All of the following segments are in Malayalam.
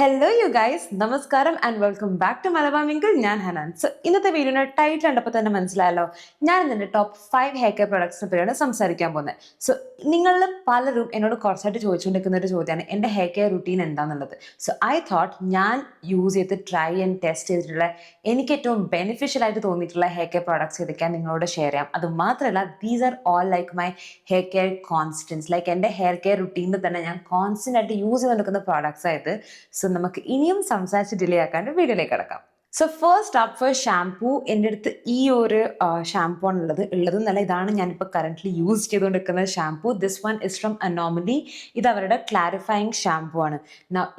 ഹലോ യു ഗൈസ്, നമസ്കാരം and welcome back to Malabar ഞാൻ ഹനാൻ. സോ ഇന്നത്തെ വീഡിയോയുടെ ടൈറ്റിൽ കണ്ടപ്പോൾ തന്നെ മനസ്സിലായല്ലോ, ഞാൻ ഇതിന്റെ ടോപ്പ് 5 ഹെയർ കെയർ പ്രൊഡക്ട്സിനെ പറ്റിയാണ് സംസാരിക്കാൻ പോകുന്നത്. സോ നിങ്ങളിൽ പലരും എന്നോട് കുറച്ചായിട്ട് ചോദിച്ചുകൊണ്ടിരിക്കുന്ന ഒരു ചോദ്യമാണ് എൻ്റെ ഹെയർ കെയർ റുട്ടീൻ എന്താണെന്നുള്ളത്. സോ ഐ തോട്ട് ഞാൻ യൂസ് ചെയ്ത് ട്രൈ ആൻഡ് ടെസ്റ്റ് ചെയ്തിട്ടുള്ള എനിക്ക് ഏറ്റവും ബെനിഫിഷ്യൽ ആയിട്ട് തോന്നിയിട്ടുള്ള ഹെയർ കെയർ പ്രൊഡക്ട്സ് ഇതൊക്കെ നിങ്ങളോട് ഷെയർ ചെയ്യാം. അത് മാത്രമല്ല, these are all like my hair care constants. Like എൻ്റെ ഹെയർ കെയർ റുട്ടീനിൽ തന്നെ ഞാൻ കോൺസ്റ്റന്റ് ആയിട്ട് യൂസ് ചെയ്ത് നിൽക്കുന്ന പ്രോഡക്ട്സ് ആയത്. സോ നമുക്ക് ഇനിയും സംസാരിച്ച് ഡിലേ ആക്കാണ്ട് വീഡിയോയിലേക്ക് കിടക്കാം. So first up four shampoo, എൻ്റെ അടുത്ത് ഈ ഒരു ഷാംപൂ ആണ് ഉള്ളതെന്നല്ല, ഇതാണ് ഞാനിപ്പോൾ കറൻ്റ്ലി യൂസ് ചെയ്തുകൊണ്ടിരിക്കുന്ന shampoo. This one is from anomaly. ഇത് അവരുടെ ക്ലാരിഫയിങ് ഷാംപൂ ആണ്.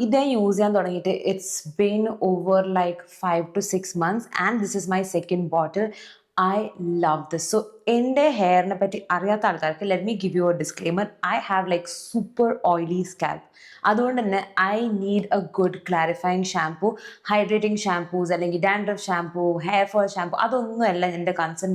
ഇത് യൂസ് ചെയ്യാൻ തുടങ്ങിയിട്ട് it's been over like 5 to 6 months and this is my second bottle. I love this. So എൻ്റെ ഹെയറിനെ പറ്റി അറിയാത്ത ആൾക്കാർക്ക് let me give you A disclaimer. I have like super oily scalp. അതുകൊണ്ട് തന്നെ I need a good clarifying shampoo. Hydrating shampoos അല്ലെങ്കിൽ dandruff shampoo, hair fall shampoo, അതൊന്നുമല്ല എൻ്റെ concern.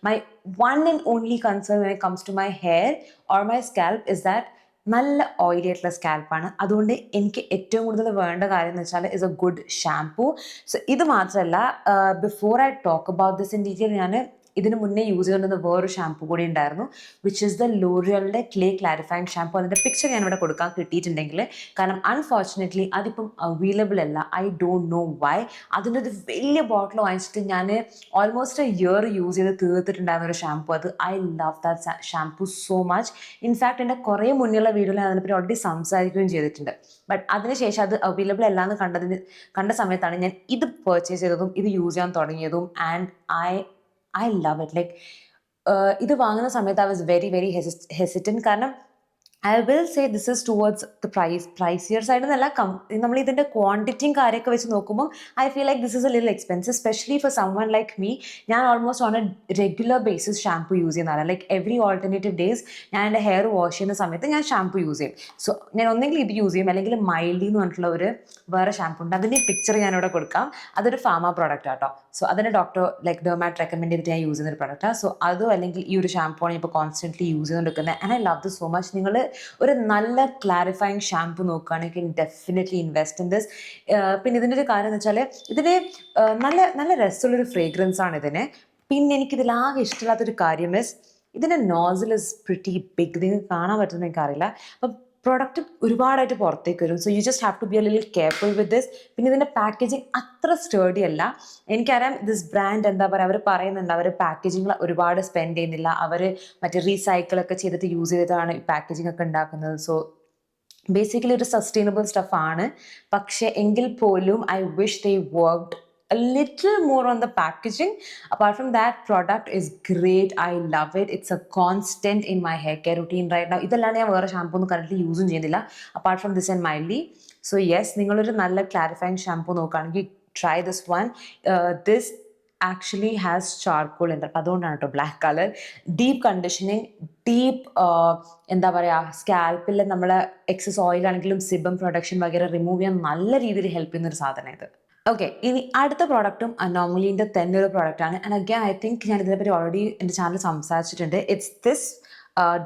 My one and only concern when it comes to my hair or my scalp is that നല്ല ഓയിലി ആയിട്ടുള്ള സ്കാൽപ്പാണ്. അതുകൊണ്ട് എനിക്ക് ഏറ്റവും കൂടുതൽ വേണ്ട കാര്യം എന്ന് വെച്ചാൽ is a good shampoo. So ഇത് മാത്രമല്ല, before I talk about this in detail, ഞാൻ ഇതിന് മുന്നേ യൂസ് ചെയ്തുകൊണ്ടിരുന്ന വേറൊരു ഷാംപൂ കൂടി ഉണ്ടായിരുന്നു, വിച്ച് ഇസ് ദ ലോറിയലിൻ്റെ ക്ലേ ക്ലാരിഫയിങ് ഷാംപൂ. അതിൻ്റെ പിക്ചർ ഞാനിവിടെ കൊടുക്കാൻ കിട്ടിയിട്ടുണ്ടെങ്കിൽ, കാരണം അൺഫോർച്ചുനേറ്റ്ലി അതിപ്പം അവൈലബിൾ അല്ല. I don't know why. അതിൻ്റെ ഒരു വലിയ ബോട്ടിൽ വാങ്ങിച്ചിട്ട് ഞാൻ ഓൾമോസ്റ്റ് എ ഇയർ യൂസ് ചെയ്ത് തീർത്തിട്ടുണ്ടായിരുന്ന ഒരു ഷാംപൂ അത്. I love that shampoo so much. In fact എൻ്റെ കുറേ മുന്നുള്ള വീഡിയോയിൽ ഞാൻ അതിനെപ്പറ്റി ഓൾറെഡി സംസാരിക്കുകയും ചെയ്തിട്ടുണ്ട്. ബട്ട് അതിനുശേഷം അത് അവൈലബിൾ അല്ല എന്ന് കണ്ട സമയത്താണ് ഞാൻ ഇത് പർച്ചേസ് ചെയ്തതും ഇത് യൂസ് ചെയ്യാൻ തുടങ്ങിയതും. And I love it. Like ഇത് വാങ്ങുന്ന സമയത്ത് I was very very hesitant. കാരണം I will say this is towards the pricier side എന്നല്ല, നമ്മൾ ഇതിൻ്റെ ക്വാണ്ടിറ്റിയും കാര്യമൊക്കെ വെച്ച് നോക്കുമ്പോൾ I feel like this is a little expensive, especially for someone like me. ഞാൻ almost on a regular basis shampoo use ചെയ്യുന്നതാണ്. ലൈക്ക് എവറി ഓൾട്ടർനേറ്റീവ് ഡേയ്സ് ഞാൻ എൻ്റെ ഹെയർ വാഷ് ചെയ്യുന്ന സമയത്ത് ഞാൻ ഷാംപൂ യൂസ് ചെയ്യും. സോ ഞാൻ ഒന്നെങ്കിൽ ഇത് യൂസ് ചെയ്യും, അല്ലെങ്കിൽ മൈൽഡി എന്ന് പറഞ്ഞിട്ടുള്ള ഒരു വേറെ ഷാംപൂ ഉണ്ട്. അതിൻ്റെ പിക്ചർ ഞാനിവിടെ കൊടുക്കാം. അതൊരു ഫാമ പ്രോഡക്റ്റ് ആട്ടോ. സോ അതിന് ഡോക്ടർ ലൈക്ക് ഡെർമാറ്റ് റെക്കമെൻഡ് ചെയ്തിട്ട് ഞാൻ യൂസ് ചെയ്യുന്ന ഒരു പ്രോഡക്റ്റാണ്. സോ അതും അല്ലെങ്കിൽ ഈ ഒരു ഷാംപൂ ആണ് ഇപ്പോൾ കോൺസ്റ്റന്റ്ലി യൂസ് ചെയ്തുകൊണ്ടിരിക്കുന്നത്. And I love this so much. നിങ്ങൾ ഒരു നല്ല ക്ലാരിഫയിങ് ഷാംപൂ നോക്കുകയാണെങ്കിൽ ഡെഫിനറ്റ്ലി ഇൻവെസ്റ്റ് ഇൻ ദിസ്. പിന്നെ ഇതിൻ്റെ ഒരു കാര്യം എന്ന് വെച്ചാൽ ഇതിന് നല്ല നല്ല രസമുള്ളൊരു ഫ്രേഗ്രൻസ് ആണ് ഇതിന്. പിന്നെ എനിക്കിതിലാകെ ഇഷ്ടമില്ലാത്തൊരു കാര്യം ഇസ് ഇതിൻ്റെ നോസിൽ ഇസ് പ്രിറ്റി ബിഗ്. നിങ്ങൾക്ക് കാണാൻ പറ്റുമെന്ന് എനിക്കറിയില്ല. അപ്പം പ്രൊഡക്റ്റ് ഒരുപാടായിട്ട് പുറത്തേക്ക് വരും. So you just have to be a little careful with this. പിന്നെ ഇതിൻ്റെ പാക്കേജിങ് അത്ര സ്റ്റേഡി അല്ല. എനിക്കറിയാം ദിസ് ബ്രാൻഡ് എന്താ പറയുക, അവർ പറയുന്നുണ്ട് അവർ പാക്കേജിങ്ങിൽ ഒരുപാട് സ്പെൻഡ് ചെയ്യുന്നില്ല, അവർ മറ്റേ റീസൈക്കിളൊക്കെ ചെയ്തിട്ട് യൂസ് ചെയ്തിട്ടാണ് പാക്കേജിങ് ഒക്കെ ഉണ്ടാക്കുന്നത്. സോ ബേസിക്കലി ഒരു സസ്റ്റൈനബിൾ സ്റ്റഫാണ്. പക്ഷേ എങ്കിൽ പോലും I wish they worked a little more on the packaging. Apart from that, product is great. I love it. It's a constant in my hair care routine right now. ഇതല്ലാണ്ട് ഞാൻ വേറെ ഷാംപൂ ഒന്നും കറക്റ്റ്ലി യൂസും ചെയ്യുന്നില്ല apart from this and mildly. So yes, നിങ്ങളൊരു നല്ല ക്ലാരിഫയിങ് ഷാംപൂ നോക്കുകയാണെങ്കിൽ try this one. This actually has charcoal ഉണ്ട്, അപ്പം അതുകൊണ്ടാണ് കേട്ടോ black colour. Deep conditioning, deep എന്താ പറയുക, സ്കാൽപ്പിൽ നമ്മളെ എക്സസ് ഓയിൽ ആണെങ്കിലും സിബം പ്രൊഡക്ഷൻ വഗേറെ റിമൂവ് ചെയ്യാൻ നല്ല രീതിയിൽ ഹെൽപ്പ് ചെയ്യുന്ന ഒരു സാധനം ഇത്. ഓക്കെ, ഇനി അടുത്ത പ്രോഡക്റ്റും അനോമലിൻ്റെ തന്നെ ഒരു പ്രോഡക്റ്റാണ്. ആൻഡ് അഗൈൻ ഐ തിങ്ക് ഞാൻ ഇതിനെപ്പറ്റി ഓൾറെഡി എൻ്റെ ചാനൽ സംസാരിച്ചിട്ടുണ്ട്. It's this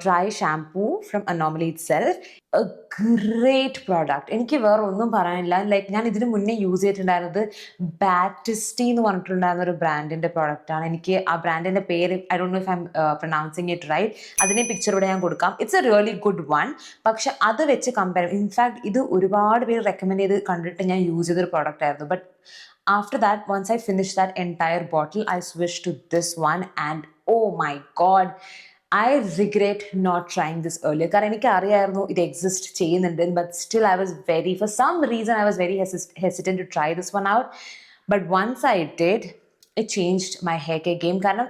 dry shampoo from anomaly itself. A great product. എനിക്ക് വേറെ ഒന്നും പറയാനില്ല. ലൈക്ക് ഞാൻ ഇതിന് മുന്നേ യൂസ് ചെയ്തിട്ടുണ്ടായിരുന്നത് ബാറ്റിസ്റ്റി എന്ന് പറഞ്ഞിട്ടുണ്ടായിരുന്ന ഒരു ബ്രാൻഡിൻ്റെ പ്രോഡക്റ്റാണ്. എനിക്ക് ആ ബ്രാൻഡിൻ്റെ പേര് I don't know if I'm pronouncing it right. അതിൻ്റെ പിക്ചർ ഇവിടെ ഞാൻ കൊടുക്കാം. It's a really good one. പക്ഷെ അത് വെച്ച് കമ്പയർ, ഇൻഫാക്ട് ഇത് ഒരുപാട് പേര് റെക്കമെൻഡ് ചെയ്ത് കണ്ടിട്ട് ഞാൻ യൂസ് ചെയ്തൊരു പ്രോഡക്റ്റ് ആയിരുന്നു. But after that, once I finished that entire bottle, I switched to this one and oh my god, I regret not trying this earlier. കാരണം എനിക്ക് അറിയായിരുന്നു ഇത് എക്സിസ്റ്റ് ചെയ്യുന്നുണ്ട്. But still I was very, for some reason I was very hesitant to try this one out. But once I did, it changed my hair care game. കാരണം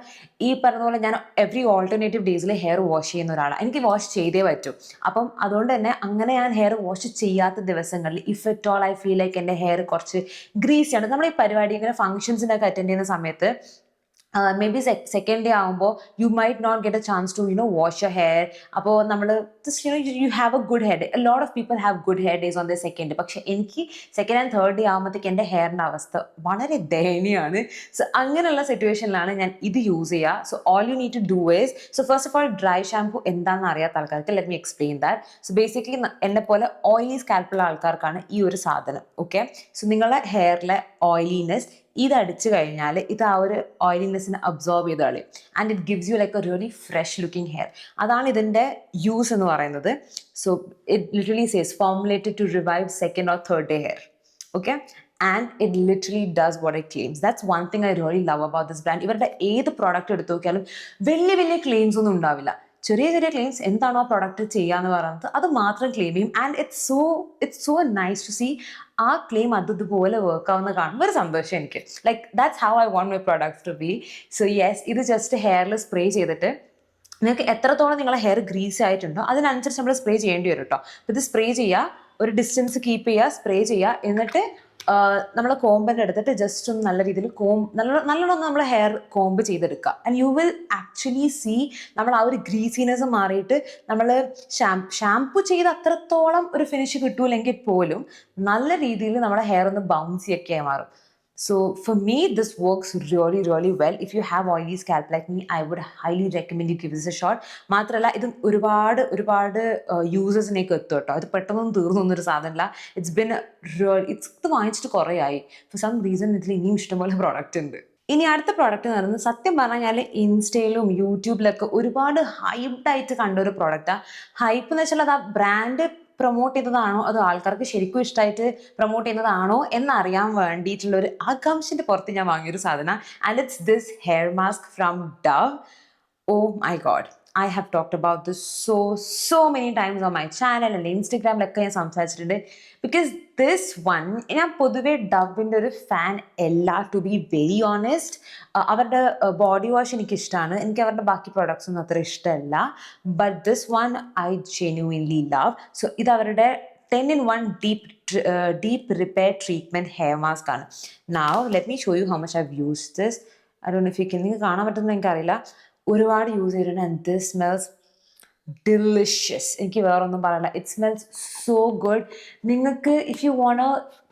ഈ പറഞ്ഞ പോലെ ഞാൻ എവറി ഓൾട്ടർനേറ്റീവ് ഡേയ്സിൽ ഹെയർ വാഷ് ചെയ്യുന്ന ഒരാളാണ്. എനിക്ക് വാഷ് ചെയ്തേ പറ്റൂ. അപ്പം അതുകൊണ്ട് തന്നെ അങ്ങനെ ഞാൻ ഹെയർ വാഷ് ചെയ്യാത്ത ദിവസങ്ങളിൽ if at all I feel like എൻ്റെ ഹെയർ കുറച്ച് ഗ്രീസിയാണ്. നമ്മൾ ഈ പരിപാടി ഇങ്ങനെ ഫംഗ്ഷൻസിനൊക്കെ അറ്റൻഡ് ചെയ്യുന്ന സമയത്ത് Maybe second day ആകുമ്പോൾ you might not get a chance to wash your hair. അപ്പോൾ നമ്മൾ just you have a good hair day. A lot of people have good hair days on their second day. പക്ഷെ എനിക്ക് സെക്കൻഡ് ആൻഡ് തേർഡ് ഡേ ആകുമ്പോഴത്തേക്ക് എൻ്റെ ഹെയറിൻ്റെ അവസ്ഥ വളരെ ദയനീയമാണ്. സോ അങ്ങനെയുള്ള സിറ്റുവേഷനിലാണ് ഞാൻ ഇത് യൂസ് ചെയ്യുക. So all you need to do is, so first of all dry shampoo എന്താണെന്ന് അറിയാത്ത ആൾക്കാർക്ക് let me explain that. So basically എന്നെ പോലെ ഓയിലി സ്കാൽപ്പുള്ള ആൾക്കാർക്കാണ് ഈ ഒരു സാധനം. ഓക്കെ, സോ നിങ്ങളുടെ ഹെയറിലെ ഓയിലിനെസ് ഇത് അടിച്ചു കഴിഞ്ഞാൽ ഇത് ആ ഒരു ഓയിലിനെസ്സിനെ അബ്സോർബ് ചെയ്ത് കളയും. And it gives you like a really fresh looking hair. അതാണ് ഇതിൻ്റെ യൂസ് എന്ന് പറയുന്നത്. So it literally says formulated to revive second or third day hair. Okay, and it literally does what it claims. That's one thing I really love about this brand. ഇവരുടെ ഏത് പ്രോഡക്റ്റ് എടുത്തു നോക്കിയാലും വലിയ വലിയ ക്ലെയിംസ് ഒന്നും ഉണ്ടാവില്ല. ചെറിയ ചെറിയ ക്ലെയിംസ് എന്താണോ ആ പ്രൊഡക്റ്റ് ചെയ്യാന്ന് പറയുന്നത് അത് മാത്രം ക്ലെയിം ചെയ്യും. And it's so nice to see ആ ക്ലെയിം അതുപോലെ വർക്ക് ആവുന്ന കാണുമ്പോൾ ഒരു സന്തോഷം എനിക്ക്. Like that's how I want my products to be. So yes, ഇത് ജസ്റ്റ് ഹെയറിൽ സ്പ്രേ ചെയ്തിട്ട് നിങ്ങൾക്ക് എത്രത്തോളം നിങ്ങളെ ഹെയർ ഗ്രീസ് ആയിട്ടുണ്ടോ അതിനനുസരിച്ച് നമ്മൾ സ്പ്രേ ചെയ്യേണ്ടി വരും കേട്ടോ. ഇത് സ്പ്രേ ചെയ്യുക, ഒരു ഡിസ്റ്റൻസ് കീപ്പ് ചെയ്യുക, സ്പ്രേ ചെയ്യുക, എന്നിട്ട് നമ്മൾ കോമ്പൻ്റെ എടുത്തിട്ട് ജസ്റ്റ് ഒന്ന് നല്ല രീതിയിൽ നല്ലോണം നമ്മൾ ഹെയർ കോമ്പ് ചെയ്തെടുക്കുക. And you will actually see നമ്മൾ ആ ഒരു ഗ്രീസിനെസ് മാറിയിട്ട് നമ്മൾ ഷാംപൂ ചെയ്ത് അത്രത്തോളം ഒരു ഫിനിഷ് കിട്ടൂലെങ്കിൽ പോലും നല്ല രീതിയിൽ നമ്മുടെ ഹെയർ ഒന്ന് ബൗൺസി ഒക്കെ മാറും. So for me, this works really, really well. If you have oily scalp like me, I would highly recommend you give this a shot. മാത്രമല്ല ഇത് ഒരുപാട് യൂസേഴ്സിനേക്ക് എത്തും കേട്ടോ. ഇത് പെട്ടെന്നൊന്നും തീർന്നൊന്നൊരു സാധനമല്ല. ഇത് വാങ്ങിച്ചിട്ട് കുറേ ആയി. ഫോർ സം റീസൺ ഇതിൽ ഇനിയും ഇഷ്ടംപോലെ പ്രോഡക്റ്റ് ഉണ്ട്. ഇനി അടുത്ത പ്രോഡക്റ്റ് എന്ന് പറയുന്നത് സത്യം പറഞ്ഞാൽ ഇൻസ്റ്റയിലും യൂട്യൂബിലൊക്കെ ഒരുപാട് ഹൈപ്ഡായിട്ട് കണ്ട ഒരു പ്രോഡക്റ്റാണ്. ഹൈപ്പ് എന്ന് വെച്ചാൽ അത് ആ ബ്രാൻഡ് പ്രൊമോട്ട് ചെയ്തതാണോ അതോ ആൾക്കാർക്ക് ശരിക്കും ഇഷ്ടമായിട്ട് പ്രൊമോട്ട് ചെയ്യുന്നതാണോ എന്നറിയാൻ വേണ്ടിയിട്ടുള്ള ഒരു ആകാംക്ഷൻ്റെ പുറത്ത് ഞാൻ വാങ്ങിയൊരു സാധനം. And it's this hair mask from Dove. Oh my God, I have talked about this so many times on my channel and Instagram-ലൊക്കെ ഞാൻ സംസാരിച്ചിട്ടുണ്ട്. ബിക്കോസ് ദിസ് വൺ, ഞാൻ പൊതുവേ ഡവിൻ്റെ ഒരു ഫാൻ അല്ല, ടു ബി വെരി ഓണസ്റ്റ്. അവരുടെ ബോഡി വാഷ് എനിക്കിഷ്ടമാണ്, എനിക്ക് അവരുടെ ബാക്കി പ്രോഡക്ട്സ് ഒന്നും അത്ര ഇഷ്ടമല്ല. But this one I genuinely love. So ഇത് അവരുടെ 10-in-1 deep repair treatment hair mask ആണ്. Now let me show you how much I've used this. I don't know if you can, നിങ്ങൾക്ക് കാണാൻ പറ്റുമെന്ന് എനിക്കറിയില്ല. ഒരുപാട് യൂസ് ചെയ്തിട്ടുണ്ട്. And this smells delicious. എനിക്ക് വേറൊന്നും പറയില്ല. It smells so good. നിങ്ങൾക്ക് if you won't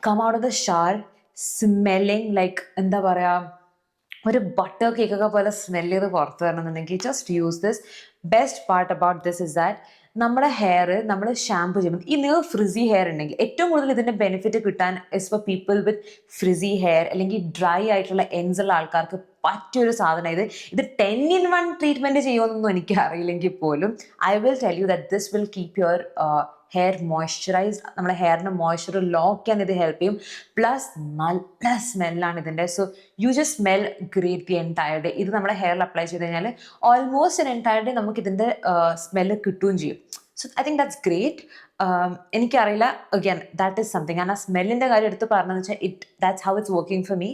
come out of the shower smelling like എന്താ പറയുക, ഒരു ബട്ടർ കേക്കൊക്കെ പോലെ സ്മെല്ല് ചെയ്ത് പുറത്ത് വരണമെന്നുണ്ടെങ്കിൽ just use this. Best part about this is that നമ്മുടെ ഹെയർ നമ്മൾ ഷാമ്പു ചെയ്യുമ്പോൾ ഈ നിങ്ങൾ ഫ്രിസി ഹെയർ ഉണ്ടെങ്കിൽ ഏറ്റവും കൂടുതൽ ഇതിൻ്റെ ബെനിഫിറ്റ് കിട്ടാൻ is for people with frizzy hair അല്ലെങ്കിൽ ഡ്രൈ ആയിട്ടുള്ള എൻസ് ഉള്ള ആൾക്കാർക്ക് പറ്റിയൊരു സാധനം ഇത്. 10-in-1 ട്രീറ്റ്മെൻറ്റ് ചെയ്യുമെന്നൊന്നും എനിക്ക് അറിയില്ലെങ്കിൽ പോലും I will tell you that this will keep your hair moisturised. നമ്മുടെ ഹെയറിൻ്റെ മോയ്സ്ചർ ലോക്ക് ചെയ്യാൻ ഇത് ഹെൽപ്പ് ചെയ്യും. പ്ലസ് നല്ല സ്മെല്ലാണ് ഇതിൻ്റെ. So you just smell great the entire day. ഇത് നമ്മുടെ ഹെയറിൽ അപ്ലൈ ചെയ്ത് കഴിഞ്ഞാൽ ഓൾമോസ്റ്റ് എൻ എൻറ്റയർ ഡേ നമുക്ക് ഇതിൻ്റെ സ്മെല്ല് കിട്ടുകയും ചെയ്യും. So I think that's great. എനിക്കറിയില്ല, അഗൈൻ ദാറ്റ് ഈസ് സംതിങ്. ഞാൻ ആ സ്മെല്ലിൻ്റെ കാര്യം എടുത്ത് പറഞ്ഞതെന്ന് വെച്ചാൽ that's how it's working for me.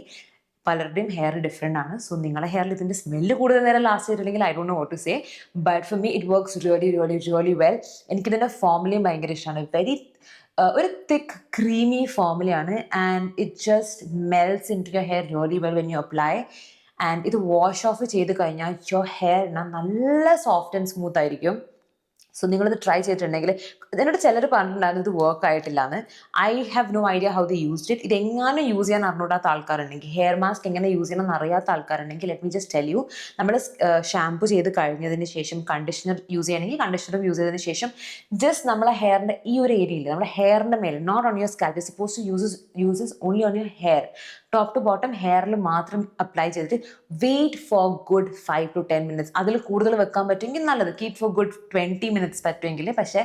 പലരുടെയും ഹെയർ ഡിഫറെൻ്റ് ആണ്. സോ നിങ്ങളുടെ ഹെയറിൽ ഇതിൻ്റെ സ്മെല്ല് കൂടുതൽ നേരം ലാസ്റ്റ് ചെയ്തിട്ടുണ്ടെങ്കിൽ I don't know what to say. But for me it works really well. എനിക്കിതിൻ്റെ ഫോർമുലയും ഭയങ്കര ഇഷ്ടമാണ്. ഒരു തിക്ക് ക്രീമി ഫോർമുലയാണ്. And it just melts into your hair really well when you apply. And ഇത് വാഷ് ഓഫ് ചെയ്ത് കഴിഞ്ഞാൽ യുവർ ഹെയർ നല്ല സോഫ്റ്റ് ആൻഡ് സ്മൂത്ത് ആയിരിക്കും. സോ നിങ്ങളിത് ട്രൈ ചെയ്തിട്ടുണ്ടെങ്കിൽ, എന്നോട് ചിലർ പറഞ്ഞിട്ടുണ്ടായിരുന്നു ഇത് വർക്ക് ആയിട്ടില്ല എന്ന്. I have no idea how they used it. ഇതെങ്ങനെ യൂസ് ചെയ്യാൻ അറിഞ്ഞൂടാത്ത ആൾക്കാരുണ്ടെങ്കിൽ, ഹെയർ മാസ്ക് എങ്ങനെ യൂസ് ചെയ്യണം എന്നറിയാത്ത ആൾക്കാരുണ്ടെങ്കിൽ, let me just tell you. നമ്മൾ ഷാംപൂ ചെയ്ത് കഴിഞ്ഞതിന് ശേഷം കണ്ടീഷണർ യൂസ് ചെയ്യണമെങ്കിൽ കണ്ടീഷണർ യൂസ് ചെയ്തതിന് ശേഷം ജസ്റ്റ് നമ്മളെ ഹെയറിൻ്റെ ഈ ഒരു ഏരിയയിൽ, നമ്മുടെ ഹെയറിൻ്റെ മേലെ, not on your scalp, suppose to uses only on your hair, top to bottom ഹെയറിൽ മാത്രം അപ്ലൈ ചെയ്തിട്ട് wait for good 5 to 10 minutes. അതിൽ കൂടുതൽ വെക്കാൻ പറ്റുമെങ്കിൽ നല്ലത്. കീപ് ഫോർ ഗുഡ് 20 minutes പറ്റുമെങ്കിൽ. പക്ഷേ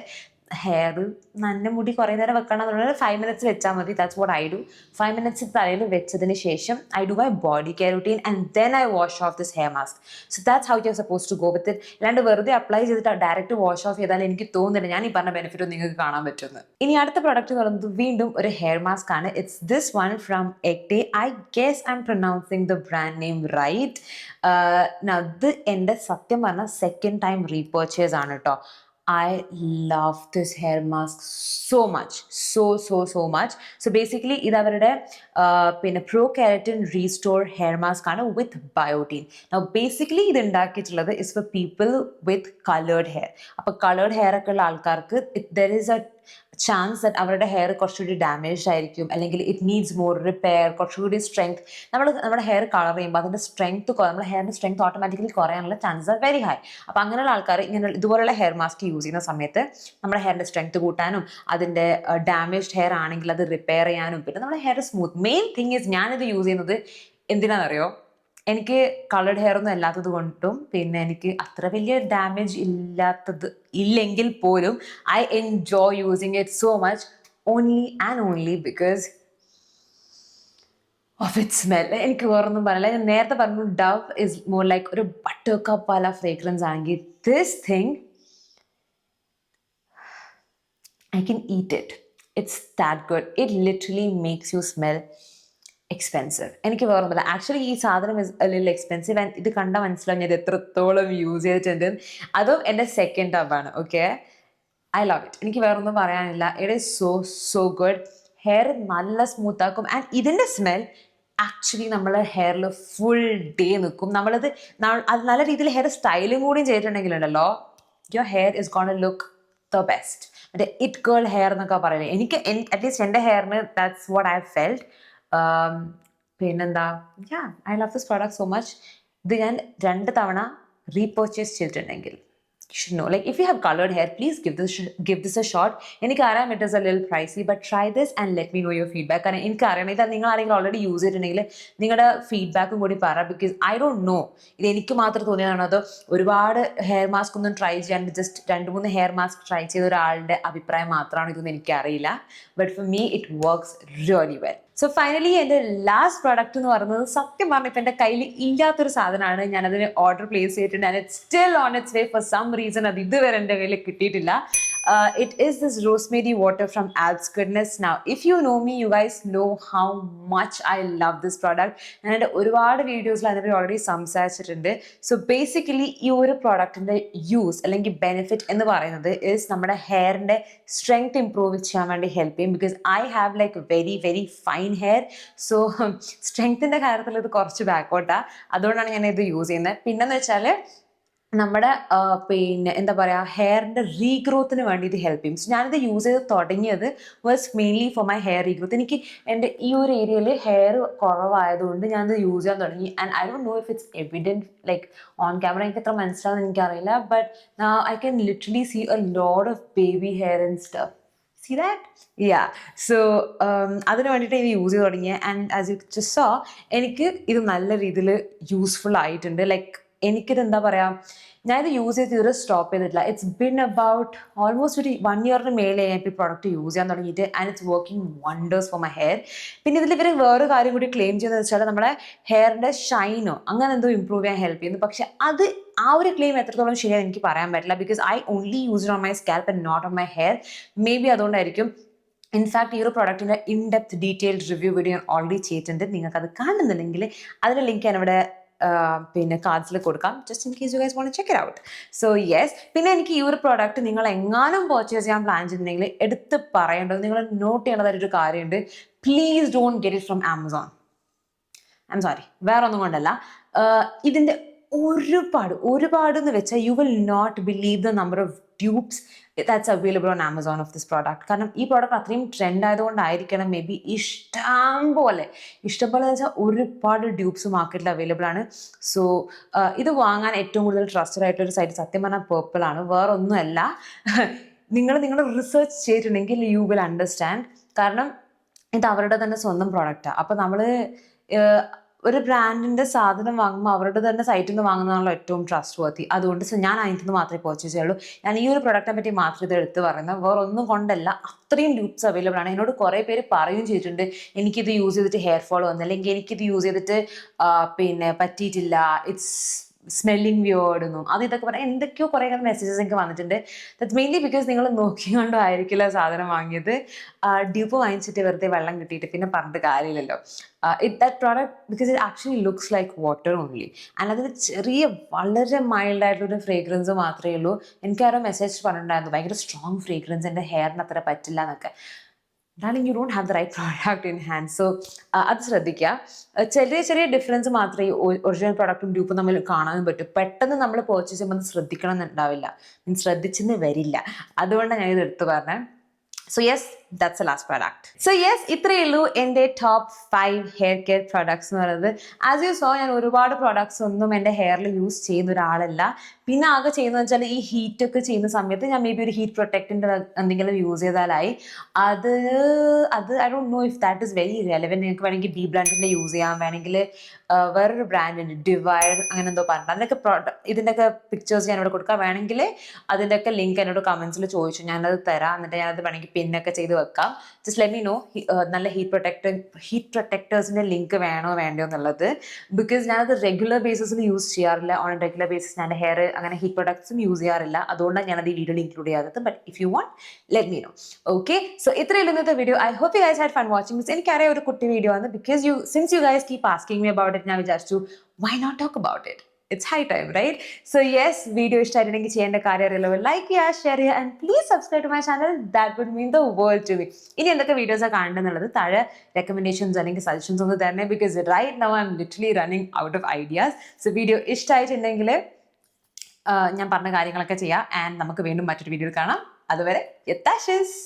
ഹെയർ നല്ല മുടി കുറേ നേരം വെക്കണം എന്നുള്ളത് 5 minutes വെച്ചാൽ മതി. That's what I do. 5 minutes തലയിൽ വെച്ചതിന് ശേഷം I do my body care routine and then I wash off this hair mask. So that's how you are suppose to go with it. അല്ലാണ്ട് വെറുതെ അപ്ലൈ ചെയ്തിട്ട് ഡയറക്റ്റ് വാഷ് ഓഫ് ചെയ്താൽ എനിക്ക് തോന്നുന്നില്ല ഞാൻ ഈ പറഞ്ഞ ബെനിഫിറ്റ് നിങ്ങൾക്ക് കാണാൻ പറ്റുന്നത്. ഇനി അടുത്ത പ്രോഡക്റ്റ് എന്ന് പറയുന്നത് വീണ്ടും ഒരു ഹെയർ മാസ്ക് ആണ്. ഇറ്റ്സ് ദിസ് വൺ ഫ്രം എക്ടേ. I guess I'm pronouncing the brand name right. ഇത് എൻ്റെ സത്യം പറഞ്ഞാൽ സെക്കൻഡ് ടൈം റീപർച്ചേസ് ആണ് കേട്ടോ. I love this hair mask so much. So much. So basically ഇത് അവരുടെ പിന്നെ pro keratin restore hair mask ആണ് വിത്ത് ബയോട്ടീൻ. ബേസിക്കലി ഇത് ഉണ്ടാക്കിയിട്ടുള്ളത് is for people with coloured hair. അപ്പോൾ കളേർഡ് ഹെയർ ഒക്കെ ഉള്ള ആൾക്കാർക്ക് there is a chance that അവരുടെ ഹെയർ കുറച്ചുകൂടി ഡാമേജ് ആയിരിക്കും, അല്ലെങ്കിൽ ഇറ്റ് നീഡ്സ് മോർ റിപ്പയർ, കുറച്ചുകൂടി സ്ട്രെങ്ത്. നമ്മുടെ ഹെയർ കളർ ചെയ്യുമ്പോൾ അതിൻ്റെ സ്ട്രെങ്ത് നമ്മുടെ ഹെയറിൻ്റെ സ്ട്രെങ്ത് ഓട്ടോമാറ്റിക്കലി കുറയാനുള്ള ചാൻസസ് ആർ വെരി ഹൈ. അപ്പോൾ അങ്ങനെയുള്ള ആൾക്കാർ ഇങ്ങനെ ഇതുപോലുള്ള ഹെയർ മാസ്ക് യൂസ് ചെയ്യുന്ന സമയത്ത് നമ്മുടെ ഹെയറിൻ്റെ സ്ട്രെങ്ത് കൂട്ടാനും അതിൻ്റെ ഡാമേജ്ഡ് ഹെയർ ആണെങ്കിൽ അത് റിപ്പയർ ചെയ്യാനും പിന്നെ നമ്മുടെ hair smooth. Main thing is ഞാനിത് യൂസ് ചെയ്യുന്നത് എന്തിനാണെന്നറിയോ? എനിക്ക് കളേർഡ് ഹെയർ ഒന്നും അല്ലാത്തത് കൊണ്ടും പിന്നെ എനിക്ക് അത്ര വലിയ ഡാമേജ് ഇല്ലെങ്കിൽ പോലും I enjoy using it so much only and only because of it smell. എനിക്ക് വേറൊന്നും പറയില്ല. ഞാൻ നേരത്തെ പറഞ്ഞു ഡവ് ഇസ് മോർ ലൈക്ക് ഒരു ബട്ടർ കപ്പ് വാല ഫ്രേഗ്രൻസ് ആണെങ്കിൽ this thing I can eat it. It's that good. It literally makes you smell expensive. എനിക്ക് വേറൊന്നുമില്ല. ആക്ച്വലി ഈ സാധനം is a little expensive and ഇത് കണ്ടാൽ മനസ്സിലാവും ഞാൻ എത്രത്തോളം യൂസ് ചെയ്തിട്ടുണ്ട്. അതും എൻ്റെ സെക്കൻഡ് ടബാണ്. Okay, I love it. എനിക്ക് വേറൊന്നും പറയാനില്ല. It is so good. Hair നല്ല സ്മൂത്ത് ആക്കും ആൻഡ് ഇതിൻ്റെ സ്മെൽ ആക്ച്വലി നമ്മളെ ഹെയറിൽ ഫുൾ ഡേ നിൽക്കും. അത് നല്ല രീതിയിൽ ഹെയർ സ്റ്റൈലും കൂടിയും ചെയ്തിട്ടുണ്ടെങ്കിലുണ്ടല്ലോ, your hair is gonna look the best. മറ്റേ ഇറ്റ് ഗേൾ ഹെയർ എന്നൊക്കെ പറയുന്നത് എനിക്ക് അറ്റ്ലീസ്റ്റ് എൻ്റെ ഹെയറിന് ദാറ്റ്സ് വാട്ട് ഐ ഫെൽറ്റ്. പിന്നെന്താ, I love this product so much. ഇത് ഞാൻ 2 തവണ റീപർച്ചേസ് ചെയ്തിട്ടുണ്ടെങ്കിൽ you should know, like if you have colored hair, please give this a shot. എനിക്കറിയാം it is a little pricey, but try this and let me know your feedback. കാരണം എനിക്കറിയണം ഇത് നിങ്ങൾ ആരെങ്കിലും ഓൾറെഡി യൂസ് ചെയ്തിട്ടുണ്ടെങ്കിൽ നിങ്ങളുടെ ഫീഡ്ബാക്കും കൂടി പറ. ബിക്കോസ് ഐ ഡോണ്ട് നോ ഇത് എനിക്ക് മാത്രം തോന്നിയതാണോ അതോ ഒരുപാട് ഹെയർ മാസ്ക് ഒന്നും ട്രൈ ചെയ്യാണ്ട് ജസ്റ്റ് 2-3 ഹെയർ മാസ്ക് ട്രൈ ചെയ്ത ഒരാളുടെ അഭിപ്രായം മാത്രമാണ് ഇതൊന്നും എനിക്കറിയില്ല. But for me it works really well. So finally എൻ്റെ ലാസ്റ്റ് പ്രോഡക്റ്റ് എന്ന് പറയുന്നത് സത്യം പറഞ്ഞാൽ ഇപ്പം എൻ്റെ കയ്യിൽ ഇല്ലാത്തൊരു സാധനമാണ്. ഞാനതിന് ഓർഡർ പ്ലേസ് ചെയ്തിട്ടുണ്ട് and it's still on its way. For some reason അത് ഇതുവരെ എൻ്റെ കയ്യിൽ കിട്ടിയിട്ടില്ല. It is this rosemary water from Alps Goodness. Now, if you know me, you guys know how much I love this product. And ഒരുപാട് വീഡിയോസിൽ അതിനെ ഓൾറെഡി സംസാരിച്ചിട്ടുണ്ട്. സോ ബേസിക്കലി ഈ ഒരു പ്രോഡക്റ്റിൻ്റെ യൂസ് അല്ലെങ്കിൽ ബെനിഫിറ്റ് എന്ന് പറയുന്നത് ഇസ് നമ്മുടെ ഹെയറിൻ്റെ സ്ട്രെങ്ത് ഇംപ്രൂവ് ചെയ്യാൻ വേണ്ടി ഹെൽപ്പ് ചെയ്യും. Because I have like very fine hair. So സ്ട്രെങ്ത്തിൻ്റെ കാര്യത്തിൽ ഇത് കുറച്ച് ബാക്കോട്ടാണ്. അതുകൊണ്ടാണ് ഞാൻ ഇത് യൂസ് ചെയ്യുന്നത്. പിന്നെന്ന് വെച്ചാൽ നമ്മുടെ പിന്നെ എന്താ പറയുക ഹെയറിൻ്റെ റീഗ്രോത്തിന് വേണ്ടി ഇത് ഹെൽപ്പ് ചെയ്യും. സോ ഞാനിത് യൂസ് ചെയ്ത് തുടങ്ങിയത് was mainly for my hair regrowth. എനിക്ക് എൻ്റെ ഈ ഒരു ഏരിയയിൽ ഹെയർ കുറവായതുകൊണ്ട് ഞാനിത് യൂസ് ചെയ്യാൻ തുടങ്ങി. And I don't know if it's evident like on camera എനിക്ക് എത്ര മനസ്സിലാവുമെന്ന് എനിക്കറിയില്ല. But I can literally see a lot of baby hair and stuff. See that? Yeah. So അതിന് വേണ്ടിയിട്ട് ഇത് യൂസ് ചെയ്ത് തുടങ്ങിയ and as you just so എനിക്ക് ഇത് നല്ല രീതിയിൽ യൂസ്ഫുൾ ആയിട്ടുണ്ട്. ലൈക്ക് എനിക്കിത് എന്താ പറയുക, ഞാനിത് യൂസ് ചെയ്ത് ഇതുവരെ സ്റ്റോപ്പ് ചെയ്തിട്ടില്ല. ഇറ്റ്സ് ബിൻ അബൌട്ട് ഓൾമോസ്റ്റ് ഒരു 1 ഇയറിന് മേലെ ഞാൻ ഇപ്പോൾ ഈ പ്രോഡക്റ്റ് യൂസ് ചെയ്യാൻ തുടങ്ങിയിട്ട് and it's working wonders for my hair. പിന്നെ ഇതിൽ ഇവർ വേറൊരു കാര്യം കൂടി ക്ലെയിം ചെയ്യുന്നത് വെച്ചാൽ നമ്മുടെ ഹെയറിൻ്റെ ഷൈനോ അങ്ങനെ എന്തോ ഇമ്പ്രൂവ് ചെയ്യാൻ ഹെൽപ്പ് ചെയ്യുന്നു. പക്ഷെ അത് ആ ഒരു ക്ലെയിം എത്രത്തോളം ശരിയാണെന്ന് എനിക്ക് പറയാൻ പറ്റില്ല. Because I only use it on my scalp and not on my hair. Maybe അതുകൊണ്ടായിരിക്കും. ഇൻഫാക്ട് ഈ ഒരു പ്രോഡക്റ്റിൻ്റെ ഇൻഡെപ്ത് ഡീറ്റെയിൽഡ് റിവ്യൂ വീഡിയോ ഞാൻ ഓൾറെഡി ചെയ്തിട്ടുണ്ട്. നിങ്ങൾക്കത് കാണുന്നുണ്ടെങ്കിൽ അതിൻ്റെ ലിങ്ക് ഞാൻ ഇവിടെ പിന്നെ കാർഡ്സിൽ കൊടുക്കാം, just in case you guys want to check it out. So yes, പിന്നെ എനിക്ക് ഈ ഒരു പ്രോഡക്റ്റ് നിങ്ങൾ എങ്ങാനും പർച്ചേസ് ചെയ്യാൻ പ്ലാൻ ചെയ്തിട്ടുണ്ടെങ്കിൽ എടുത്ത് പറയേണ്ടത്, നിങ്ങൾ നോട്ട് ചെയ്യേണ്ടതായിട്ടൊരു കാര്യമുണ്ട്. Please don't get it from Amazon. I'm sorry, വേറെ ഒന്നും കൊണ്ടല്ല. ഇതിൻ്റെ ഒരുപാട് എന്ന് വെച്ചാൽ you will not believe the number of dupes that's available on Amazon of this product. കാരണം ഈ പ്രോഡക്റ്റ് അത്രയും ട്രെൻഡ് ആയതുകൊണ്ടായിരിക്കണം മേ ബി ഇഷ്ടംപോലെ എന്ന് വെച്ചാൽ ഒരുപാട് ഡ്യൂപ്സ് മാർക്കറ്റിൽ അവൈലബിൾ ആണ്. സോ ഇത് വാങ്ങാൻ ഏറ്റവും കൂടുതൽ ട്രസ്റ്റഡ് ആയിട്ടൊരു സൈറ്റ് സത്യം പറഞ്ഞാൽ പേർപ്പിൾ ആണ്. വേറെ ഒന്നുമല്ല. നിങ്ങൾ റിസർച്ച് ചെയ്തിട്ടുണ്ടെങ്കിൽ യു വിൽ അണ്ടർസ്റ്റാൻഡ്. കാരണം ഇത് അവരുടെ തന്നെ സ്വന്തം പ്രോഡക്റ്റാണ്. അപ്പോൾ നമ്മൾ ഒരു ബ്രാൻഡിൻ്റെ സാധനം വാങ്ങുമ്പോൾ അവരുടെ തന്നെ സൈറ്റിൽ നിന്ന് വാങ്ങുന്നതാണല്ലോ ഏറ്റവും ട്രസ്റ്റ് വർത്തി. അതുകൊണ്ട് ഞാൻ അതിൽ നിന്ന് മാത്രമേ പർച്ചേസ് ചെയ്യുള്ളൂ. ഞാൻ ഈ ഒരു പ്രൊഡക്റ്റിനെ പറ്റി മാത്രമേ ഇത് എടുത്ത് പറയുന്നത്, വേറെ ഒന്നും കൊണ്ടല്ല. അത്രയും ഡ്യൂപ്സ് അവൈലബിൾ ആണ്. എന്നോട് കുറേ പേര് പറയുകയും ചെയ്തിട്ടുണ്ട്, എനിക്കിത് യൂസ് ചെയ്തിട്ട് ഹെയർ ഫോൾ വന്നു, അല്ലെങ്കിൽ എനിക്കിത് യൂസ് ചെയ്തിട്ട് പിന്നെ പറ്റിയിട്ടില്ല, ഇറ്റ്സ് സ്മെല്ലിങ് വിയേർഡ് എന്നും അത് ഇതൊക്കെ പറഞ്ഞാൽ എന്തൊക്കെയോ കുറേ മെസ്സേജസ് എനിക്ക് വന്നിട്ടുണ്ട്. ദാറ്റ്സ് മെയിൻലി ബിക്കോസ് നിങ്ങൾ നോക്കിക്കൊണ്ടോ ആയിരിക്കില്ല സാധനം വാങ്ങിയത്. ഡ്യൂപ്പ് വാങ്ങിച്ചിട്ട് വെറുതെ വെള്ളം കിട്ടിയിട്ട് പിന്നെ പറഞ്ഞിട്ട് കാര്യമില്ലല്ലോ. That product because it actually looks like water only and അതിന് ചെറിയ വളരെ മൈൽഡ് ആയിട്ടുള്ളൊരു ഫ്രേഗ്രൻസ് മാത്രമേ ഉള്ളൂ. എനിക്കാരോ മെസ്സേജ് പറഞ്ഞിട്ടുണ്ടായിരുന്നു ഭയങ്കര സ്ട്രോങ് ഫ്രേഗ്രൻസ് എൻ്റെ ഹെയറിന് അത്ര പറ്റില്ല എന്നൊക്കെ. Darling, you don't have the right product in hand. So, അത് ശ്രദ്ധിക്കുക. ചെറിയ ചെറിയ ഡിഫറൻസ് മാത്രമേ ഒറിജിനൽ പ്രോഡക്റ്റും ഡ്യൂപ്പും തമ്മിൽ കാണാനും പറ്റും. പെട്ടെന്ന് നമ്മൾ പർച്ചേസ് ചെയ്യുമ്പോൾ ശ്രദ്ധിക്കണം എന്നുണ്ടാവില്ല, ശ്രദ്ധിച്ചെന്ന് വരില്ല. അതുകൊണ്ടാണ് ഞാൻ ഇത് എടുത്തു പറഞ്ഞത്. So yes, that's the last product. So yes, ഇത്രയേ ഉള്ളൂ എൻ്റെ ടോപ്പ് 5 ഹെയർ കെയർ പ്രോഡക്ട്സ് എന്ന് പറയുന്നത്. ആസ് യു സോ, ഞാൻ ഒരുപാട് പ്രോഡക്ട്സ് ഒന്നും എൻ്റെ ഹെയറിൽ യൂസ് ചെയ്യുന്ന ഒരാളല്ല. പിന്നെ ആകെ ചെയ്യുന്നത് വെച്ചാൽ ഈ ഹീറ്റ് ഒക്കെ ചെയ്യുന്ന സമയത്ത് ഞാൻ മേ ബി ഒരു ഹീറ്റ് പ്രൊട്ടക്റ്റിൻ്റെ എന്തെങ്കിലും യൂസ് ചെയ്താലായി. അത് I don't know if that is very relevant. നിങ്ങൾക്ക് വേണമെങ്കിൽ ബി ബ്രാൻഡിൻ്റെ യൂസ് ചെയ്യാം, വേണമെങ്കിൽ വേറൊരു ബ്രാൻഡുണ്ട് ഡിവൈഡ് അങ്ങനെ എന്തോ പറഞ്ഞിട്ട്. അതിൻ്റെയൊക്കെ ഇതിൻ്റെയൊക്കെ പിക്ചേഴ്സ് ഞാൻ ഇവിടെ കൊടുക്കാം. വേണമെങ്കിൽ അതിൻ്റെയൊക്കെ ലിങ്ക് എന്നോട് കമൻസിൽ ചോദിച്ചു, ഞാനത് തരാം. എന്നിട്ട് ഞാനത് വേണമെങ്കിൽ പിന്നൊക്കെ ചെയ്ത് വെക്കാം. ജസ്റ്റ് ലെറ്റ് മീ നോ നല്ല ഹീറ്റ് പ്രൊട്ടക്ടേഴ്സിൻ്റെ ലിങ്ക് വേണോ വേണ്ടയോ എന്നുള്ളത്. ബിക്കോസ് ഞാനത് റെഗുലർ ബേസിസിൽ യൂസ് ചെയ്യാറില്ല. ഓൺ റെഗുലർ ബേസിസ് ഞാൻ ഹെയർ അങ്ങനെ ഹീറ്റ് പ്രൊഡക്ട്സും യൂസ് ചെയ്യാറില്ല. അതുകൊണ്ടാണ് ഞാനത് ഈ വീഡിയോയിൽ ഇൻക്ലൂഡ് ചെയ്യാത്തത്. But if you want, let me know. Okay, so ഇത്രയുള്ള ഇന്നത്തെ video. I hope you guys had fun watching this. എനിക്കറിയാം ഒരു കുട്ടി വീഡിയോ ആണ്. Because since you guys keep asking me about it, ഞാൻ വിചാരിച്ചു why not talk about it? It's high time, right? So yes, video ഇഷ്ടമായിട്ടുണ്ടെങ്കിൽ ചെയ്യേണ്ട കാര്യം അറിയാലോ, ലൈക്ക് ചെയ്യുക, ഷെയർ ചെയ്യുക, and please subscribe to my channel. That would mean the world to me. ഇനി എന്തൊക്കെ വീഡിയോസാണ് കാണേണ്ടതെന്നുള്ളത് താഴെ റെക്കമെൻഡേഷൻസ് അല്ലെങ്കിൽ സജഷൻസ് ഒന്ന് തരണേ. Because right now I'm literally running out of ideas. So video ഇഷ്ടമായിട്ടുണ്ടെങ്കിൽ ഞാൻ പറഞ്ഞ കാര്യങ്ങളൊക്കെ ചെയ്യാം. ആൻഡ് നമുക്ക് വീണ്ടും മറ്റൊരു വീഡിയോയിൽ കാണാം. അതുവരെ യത്താശിസ്.